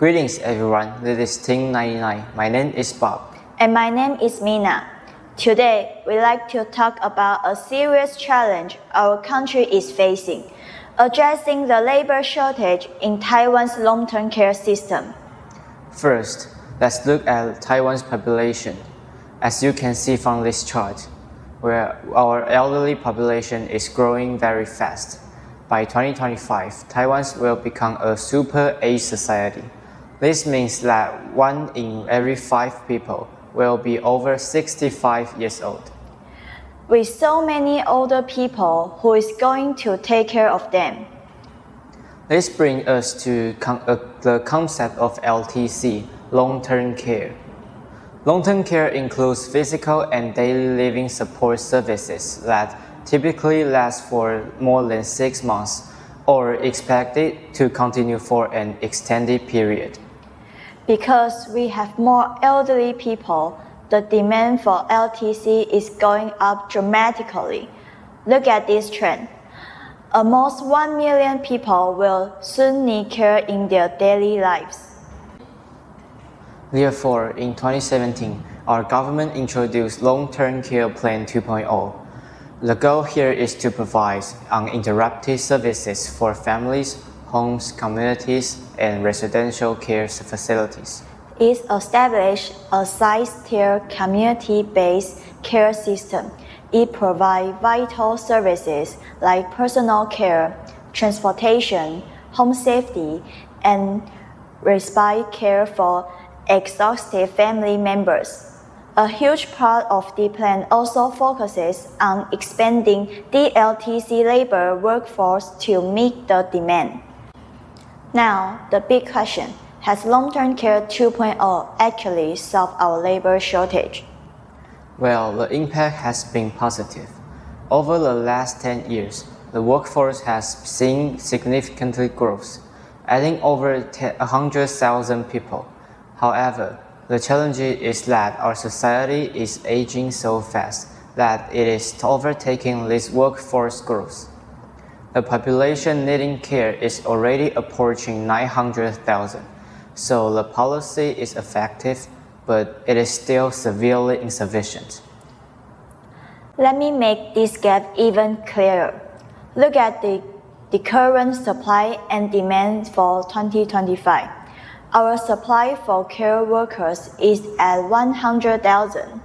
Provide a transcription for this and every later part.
Greetings everyone, this is Team 99. My name is Bob. And my name is Mina. Today, we'd like to talk about a serious challenge our country is facing, addressing the labor shortage in Taiwan's long-term care system. First, let's look at Taiwan's population. As you can see from this chart, where our elderly population is growing very fast. By 2025, Taiwan will become a super age society. This means that 1 in every 5 people will be over 65 years old. With so many older people, who is going to take care of them? This brings us to the concept of LTC, long-term care. Long-term care includes physical and daily living support services that typically last for more than 6 months or expected to continue for an extended period. Because we have more elderly people, the demand for LTC is going up dramatically. Look at this trend. Almost 1 million people will soon need care in their daily lives. Therefore, in 2017, our government introduced Long-Term Care Plan 2.0. The goal here is to provide uninterrupted services for families, homes, communities, and residential care facilities. It established a six-tier community-based care system. It provides vital services like personal care, transportation, home safety, and respite care for exhausted family members. A huge part of the plan also focuses on expanding the LTC labor workforce to meet the demand. Now, the big question, has Long-Term Care 2.0 actually solved our labor shortage? Well, the impact has been positive. Over the last 10 years, the workforce has seen significant growth, adding over 100,000 people. However, the challenge is that our society is aging so fast that it is overtaking this workforce growth. The population needing care is already approaching 900,000, so the policy is effective, but it is still severely insufficient. Let me make this gap even clearer. Look at the current supply and demand for 2025. Our supply for care workers is at 100,000.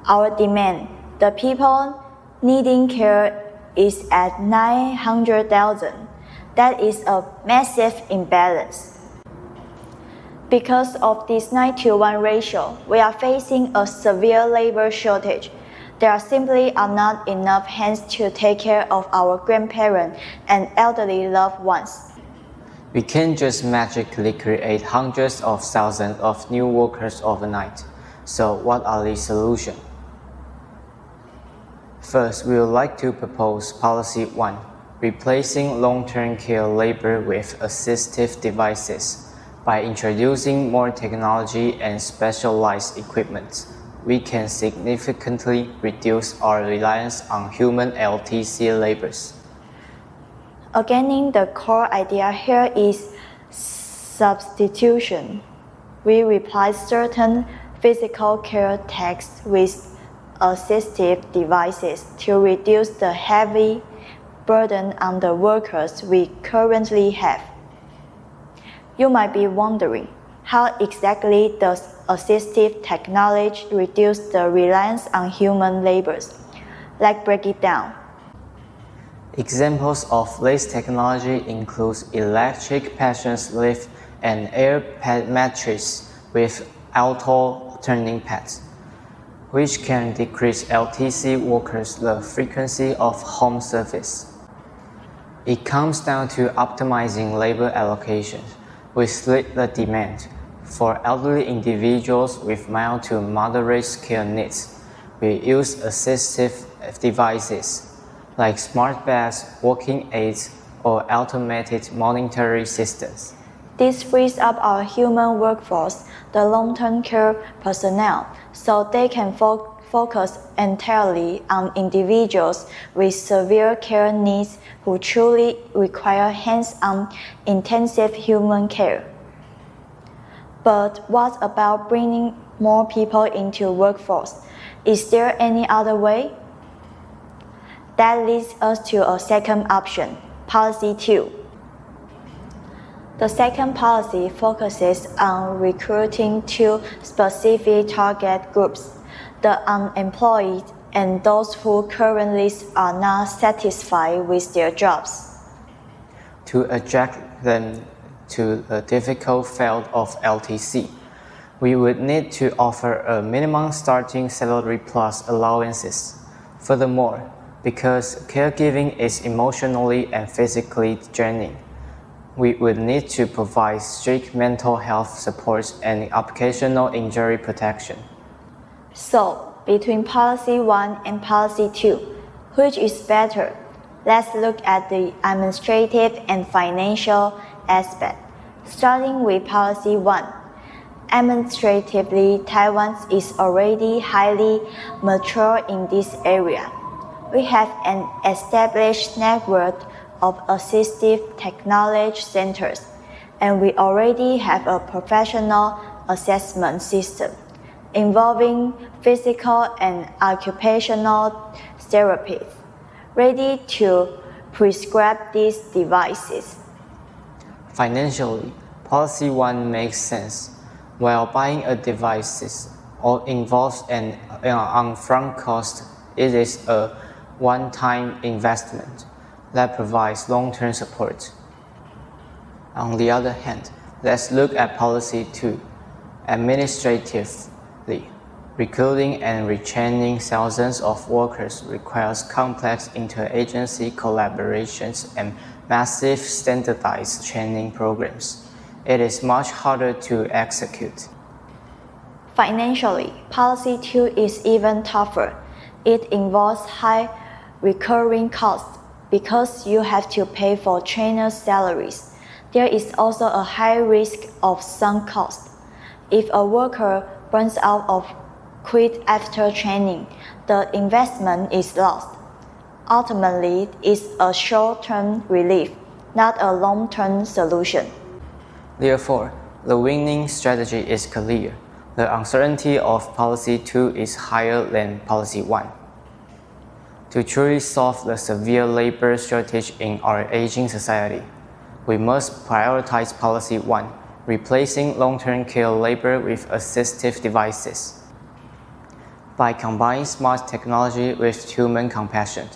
Our demand, the people needing care, is at 900,000. That is a massive imbalance. Because of this 9-to-1 ratio, we are facing a severe labor shortage. There simply are not enough hands to take care of our grandparents and elderly loved ones. We can't just magically create hundreds of thousands of new workers overnight. So what are the solutions? First, we would like to propose Policy 1, replacing long-term care labor with assistive devices. By introducing more technology and specialized equipment, we can significantly reduce our reliance on human LTC labors. Again, the core idea here is substitution. We replace certain physical care tasks with assistive devices to reduce the heavy burden on the workers we currently have. You might be wondering, how exactly does assistive technology reduce the reliance on human labors? Let's break it down. Examples of this technology include electric patient lift and air mattress with auto turning pads, which can decrease LTC workers the frequency of home service. It comes down to optimizing labor allocation. We split the demand. For elderly individuals with mild to moderate care needs, we use assistive devices like smart beds, walking aids, or automated monitoring systems. This frees up our human workforce, the long-term care personnel, so they can focus entirely on individuals with severe care needs who truly require hands-on intensive human care. But what about bringing more people into workforce? Is there any other way? That leads us to a second option, Policy 2. The second policy focuses on recruiting two specific target groups, the unemployed and those who currently are not satisfied with their jobs. To attract them to the difficult field of LTC, we would need to offer a minimum starting salary plus allowances. Furthermore, because caregiving is emotionally and physically draining, we would need to provide strict mental health supports and occupational injury protection. So, between Policy 1 and Policy 2, which is better? Let's look at the administrative and financial aspect. Starting with Policy 1. Administratively, Taiwan is already highly mature in this area. We have an established network of assistive technology centers, and we already have a professional assessment system involving physical and occupational therapists ready to prescribe these devices. Financially, Policy 1 makes sense. While buying a device involves an upfront cost, it is a one-time investment that provides long-term support. On the other hand, let's look at Policy 2. Administratively, recruiting and retraining thousands of workers requires complex interagency collaborations and massive standardized training programs. It is much harder to execute. Financially, Policy 2 is even tougher. It involves high recurring costs because you have to pay for trainers' salaries. There is also a high risk of sunk cost. If a worker burns out or quits after training, the investment is lost. Ultimately, it's a short-term relief, not a long-term solution. Therefore, the winning strategy is clear. The uncertainty of Policy 2 is higher than Policy 1. To truly solve the severe labor shortage in our aging society, we must prioritize Policy 1, replacing long-term care labor with assistive devices. By combining smart technology with human compassion,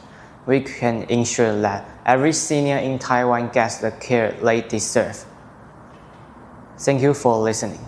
we can ensure that every senior in Taiwan gets the care they deserve. Thank you for listening.